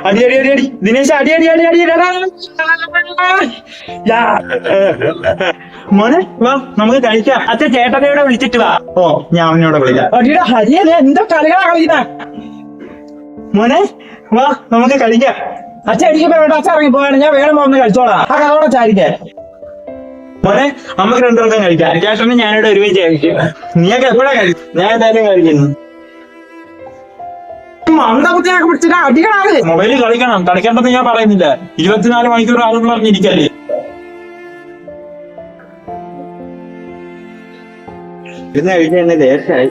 അടി അടി അടി അടി ദിനേശ് അടി അടി അടി അടി മോനെ വാ നമുക്ക് കഴിക്കാം. അച്ഛൻ ചേട്ടനോടെ വിളിച്ചിട്ട് വാ. ഓ ഞാൻ അവനോടെ വിളിക്കാം. അടിയുടെ ഹരിയല്ലേ എന്തോ കളികളാ കളിക്കുന്ന മോനെ വാ നമുക്ക് കഴിക്കാം. അച്ഛൻ അടിക്കുമ്പോ വേണ്ട അച്ഛൻ ഇറങ്ങി പോവാണ്. ഞാൻ വേണം ഒന്ന് കഴിച്ചോളാം. ആ കഥോടെ ചാരിക്കാൻ മോനെ നമുക്ക് രണ്ടുപേർക്കും കഴിക്കാം. ചേട്ടനും ഞാനിവിടെ ഒരുമിച്ച് കഴിക്കും. നീയൊക്കെ എപ്പോഴാ കഴിക്കും? ഞാൻ എന്തായാലും കഴിക്കുന്നു. മൊബൈലിൽ കളിക്കണം. കളിക്കേണ്ടെന്ന് ഞാൻ പറയുന്നില്ല. 24 മണിക്കൂർ ആരും പറഞ്ഞിരിക്കല്ലേ. ഇന്ന് കഴിഞ്ഞ എന്നെ ദേശായി.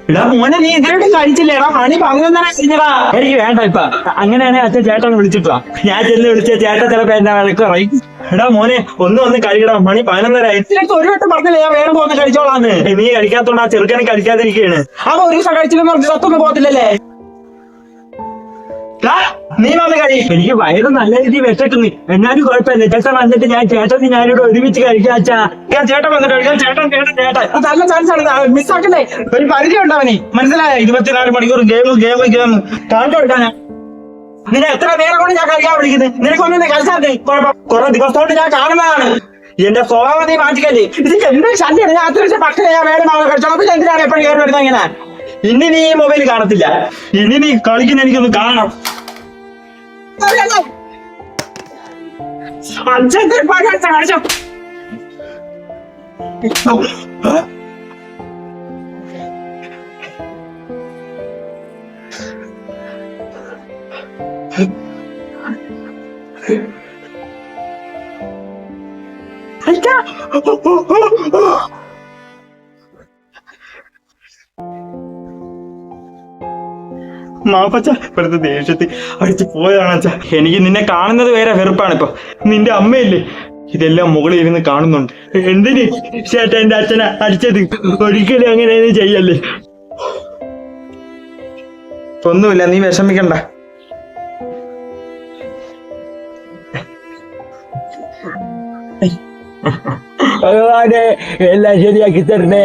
എടാ മോനെ നീ ഇതുവരെ കഴിച്ചില്ലേടാ? മണി 11 കഴിഞ്ഞടാ. എനിക്ക് വേണ്ട ഇപ്പൊ. അങ്ങനെയാണെങ്കിൽ അച്ഛൻ ചേട്ടൻ വിളിച്ചിട്ടാ. ഞാൻ ചെന്ന് വിളിച്ച ചേട്ടൻ ചിലപ്പോ എന്നെ വഴക്ക് പറയും. എടാ മോനെ ഒന്ന് കഴിക്കടാ. മണി 11 ഒരു വട്ടം പറഞ്ഞില്ലേ ഞാൻ വേണം പോന്ന് കഴിച്ചോളാന്ന്. നീ കഴിക്കാത്തോണ്ട് ആ ചെറുക്കനെ കഴിക്കാതിരിക്കുകയാണ്. അവ ഒരു ദിവസം കഴിച്ചില്ലെന്ന് പറഞ്ഞ് സത്തൊന്നും പോകത്തില്ലല്ലേ. നീ വന്ന് കഴി. എനിക്ക് വയറ് നല്ല രീതിയിൽ വിശക്കുന്നു. എന്നാലും കുഴപ്പമില്ല. ചേട്ടൻ വന്നിട്ട് ചേട്ടൻ ഞാനിവിടെ ഒരുമിച്ച് കഴിക്കാം. അച്ഛാ ചേട്ടൻ വന്നിട്ട് കഴിക്കാം. ചേട്ടൻ നല്ല ചാൻസ് ആണ്. മിസ്സാക്കണ്ടേ. ഒരു പരിധി ഉണ്ടവന് മനസ്സിലായ. 24 മണിക്കൂർ ഗെയിം കാണിച്ചു കൊടുക്കാനാ. നിന്നെ എത്ര നേരം കൊണ്ട് ഞാൻ കഴിക്കാൻ വിളിക്കുന്നത്? നിനക്കൊന്നും കഴിച്ചാൽ കുറെ ദിവസത്തോണ്ട് ഞാൻ കാണുന്നതാണ്. എന്റെ സ്വഭാവം നീ മാറ്റിക്കല്ലേ. ഇതിക്ക് എന്ത് ശല്യാണ്. ഞാൻ അത്രയും മക്കളെ ഞാൻ വേറെ കഴിച്ചോളൂ. എന്തിനാണ് എപ്പോഴും കയറി വരുന്നത് ഇങ്ങനെ? ഇനി നീ ഈ മൊബൈൽ കാണത്തില്ല. ഇനി നീ കളിക്കുന്ന എനിക്കൊന്ന് കാണണം. കാണിച്ചോ. മാപ്പച്ച ഇപ്പോഴത്തെ ദേഷ്യത്തിൽ അടിച്ചു പോയതാണ് അച്ഛ. എനിക്ക് നിന്നെ കാണുന്നത് വേറെ വെറുപ്പാണ്. ഇപ്പൊ നിന്റെ അമ്മയില്ലേ ഇതെല്ലാം മുകളിൽ ഇരുന്ന് കാണുന്നുണ്ട്. എന്തിന് ചേട്ടാ എന്റെ അച്ഛനെ അടിച്ചത്? ഒരിക്കലും അങ്ങനെയൊന്നും ചെയ്യല്ലേ. ഒന്നുമില്ല, നീ വിഷമിക്കണ്ട. ഭഗവാനെ എല്ലാം ശരിയാക്കി തരണേ.